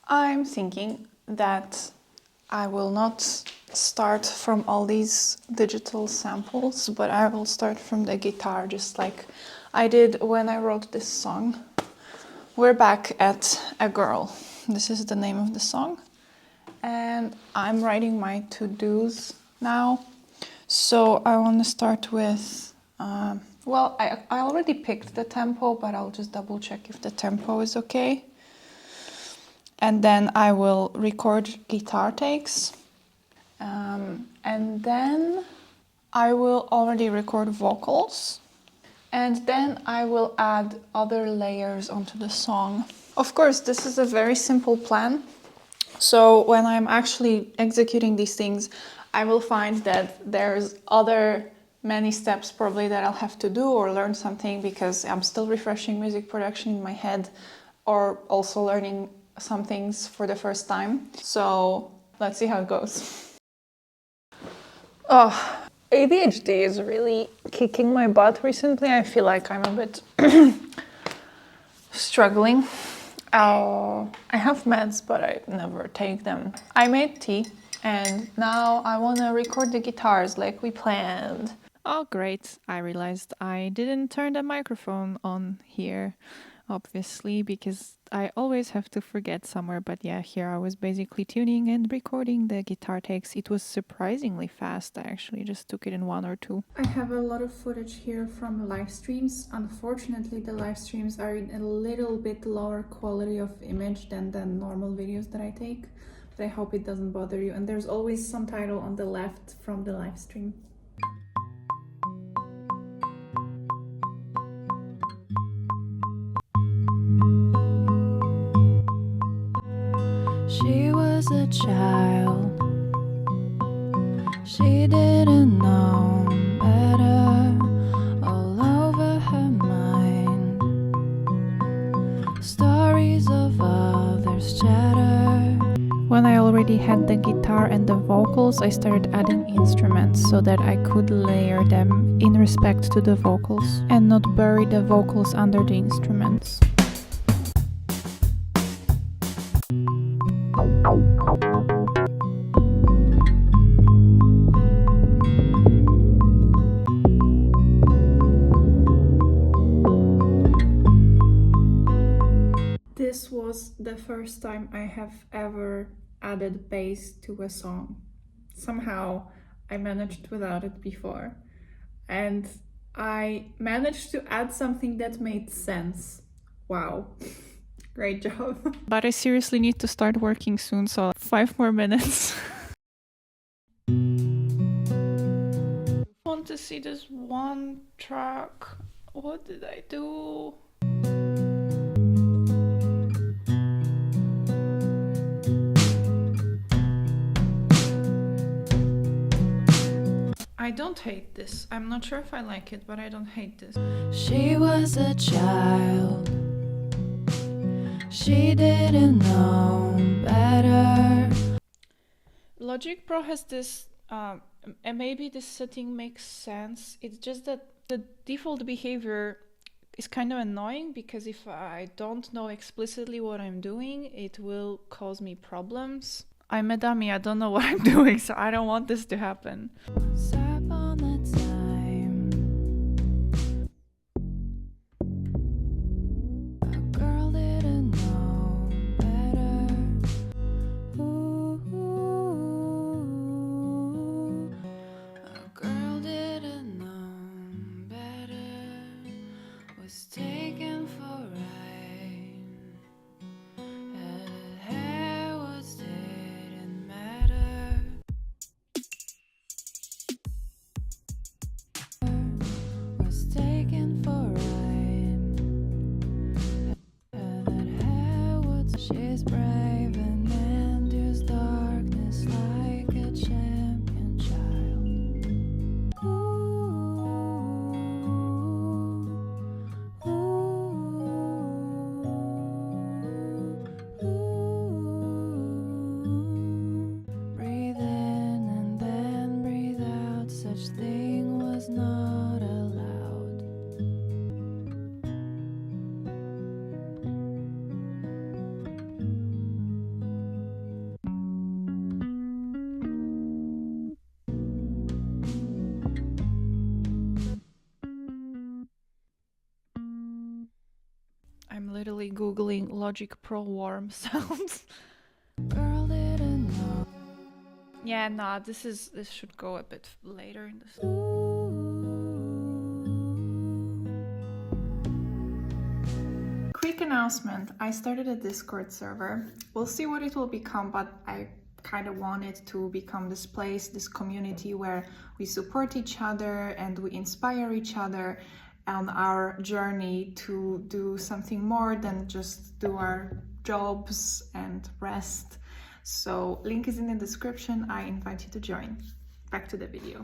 I'm thinking that I will not start from all these digital samples, but I will start from the guitar, just like I did when I wrote this song. We're back at A Girl. This is the name of the song. And I'm writing my to-dos now. So I want to start with, I already picked the tempo, but I'll just double check if the tempo is okay. And then I will record guitar takes. And then I will already record vocals. And then I will add other layers onto the song. Of course, this is a very simple plan. So when I'm actually executing these things, I will find that there's other many steps probably that I'll have to do or learn something, because I'm still refreshing music production in my head, or also learning some things for the first time. So let's see how it goes. Oh, ADHD is really kicking my butt recently. I feel like I'm a bit struggling. I have meds, but I never take them. I made tea, and now I want to record the guitars like we planned. Oh, great. I realized I didn't turn the microphone on here, obviously, because I always have to forget somewhere. But yeah, here I was basically tuning and recording the guitar takes. It was surprisingly fast. I actually just took it in 1 or 2. I have a lot of footage here from live streams. Unfortunately, the live streams are in a little bit lower quality of image than the normal videos that I take. But I hope it doesn't bother you. And there's always some title on the left from the live stream. She was a child. She didn't know better. All over her mind, stories of others chatter. When I already had the guitar and the vocals, I started adding instruments so that I could layer them in respect to the vocals and not bury the vocals under the instruments. This was the first time I have ever added bass to a song. Somehow I managed without it before. And I managed to add something that made sense. Wow. Great job. But I seriously need to start working soon, so 5 more minutes. I want to see this one track. What did I do? I don't hate this. I'm not sure if I like it, but I don't hate this. She was a child. She didn't know better. Logic Pro has this, and maybe this setting makes sense. It's just that the default behavior is kind of annoying, because if I don't know explicitly what I'm doing, it will cause me problems. I'm a dummy, I don't know what I'm doing, so I don't want this to happen. Once upon a time, a girl didn't know better. Ooh, a girl didn't know better. Was taken for right. Her hair was didn't matter. Was taken for right. That hair was. She's brave and endures darkness like a champion child. Ooh, ooh, ooh. Breathe in and then breathe out. Such thing was not allowed. I'm literally googling Logic Pro warm sounds. Girl didn't know. Yeah, nah, this should go a bit later in the song. Quick announcement, I started a Discord server. We'll see what it will become, but I kind of want it to become this place, this community where we support each other and we inspire each other on our journey to do something more than just do our jobs and rest. So link is in the description. I invite you to join. Back to the video.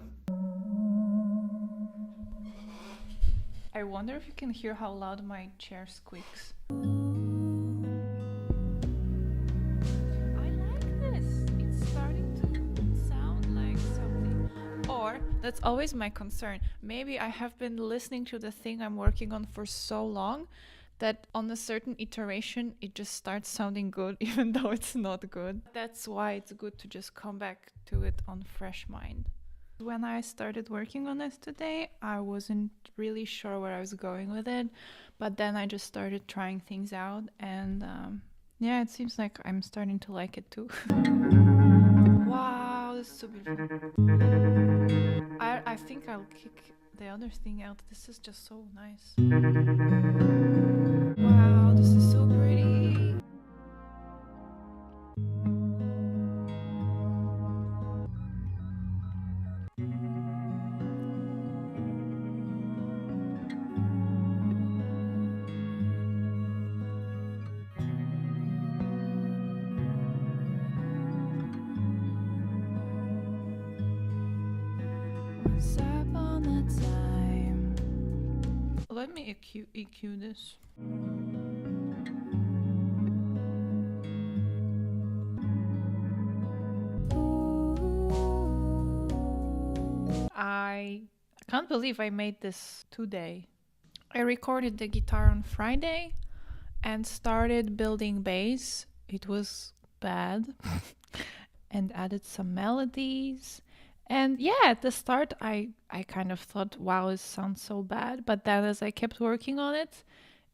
I wonder if you can hear how loud my chair squeaks. That's always my concern. Maybe I have been listening to the thing I'm working on for so long that on a certain iteration it just starts sounding good even though it's not good. That's why it's good to just come back to it on fresh mind. When I started working on this today, I wasn't really sure where I was going with it, but then I just started trying things out and yeah, it seems like I'm starting to like it too. Wow, this is so beautiful. I think I'll kick the other thing out. This is just so nice. Wow, this is so pretty. Let me EQ this. I can't believe I made this today. I recorded the guitar on Friday and started building bass. It was bad and added some melodies. And yeah, at the start, I kind of thought, wow, it sounds so bad. But then as I kept working on it,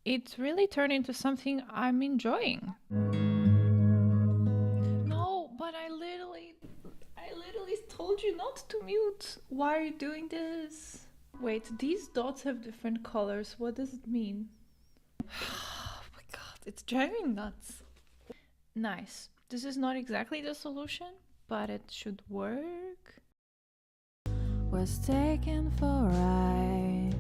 it really turned into something I'm enjoying. No, but I literally told you not to mute. Why are you doing this? Wait, these dots have different colors. What does it mean? Oh my god, it's driving me nuts. Nice. This is not exactly the solution, but it should work. Was taken for a ride.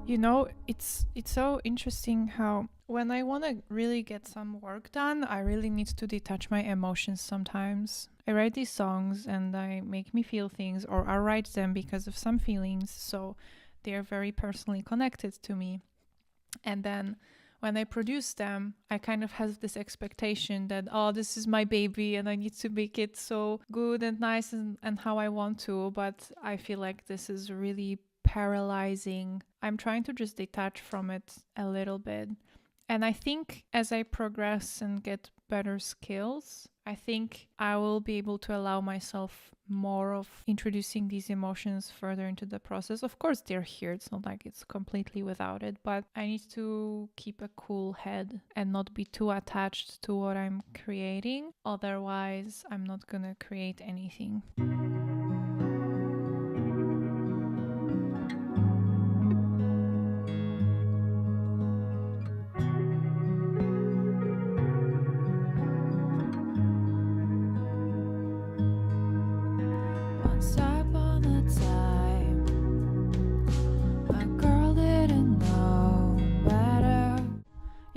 You know, it's so interesting how when I want to really get some work done, I really need to detach my emotions sometimes. I write these songs and they make me feel things, or I write them because of some feelings, so they are very personally connected to me. And then when I produce them, I kind of have this expectation that, oh, this is my baby and I need to make it so good and nice and how I want to. But I feel like this is really paralyzing. I'm trying to just detach from it a little bit. And I think as I progress and get better skills, I think I will be able to allow myself more of introducing these emotions further into the process. Of course, they're here. It's not like it's completely without it, but I need to keep a cool head and not be too attached to what I'm creating. Otherwise, I'm not gonna create anything.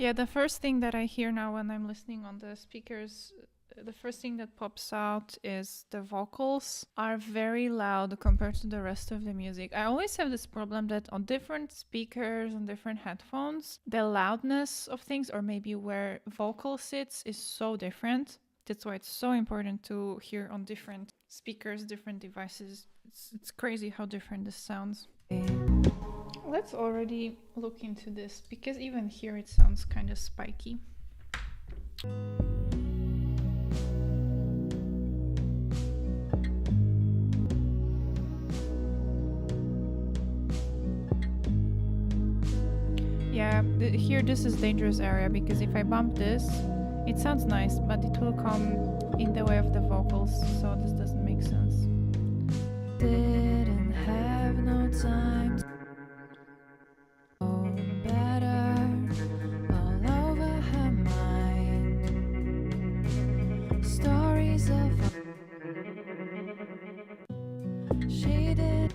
Yeah, the first thing that I hear now when I'm listening on the speakers, the first thing that pops out is the vocals are very loud compared to the rest of the music. I always have this problem that on different speakers, on different headphones, the loudness of things, or maybe where vocal sits, is so different. That's why it's so important to hear on different speakers, different devices. It's crazy how different this sounds. Let's already look into this, because even here it sounds kind of spiky. Yeah, here this is dangerous area because if I bump this, it sounds nice, but it will come in the way of the vocals, so this doesn't make sense. Didn't have no time to know better, all over her mind. Stories of she did.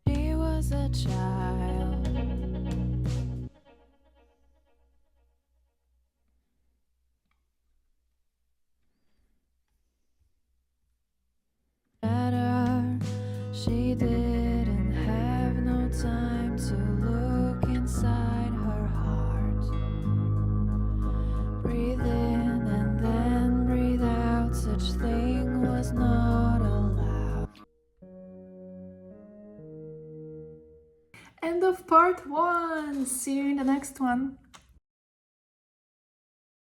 She was a child. Better, she didn't have no time to look inside her heart. Breathe in and then breathe out, such thing was not allowed. End of part 1. See you in the next one.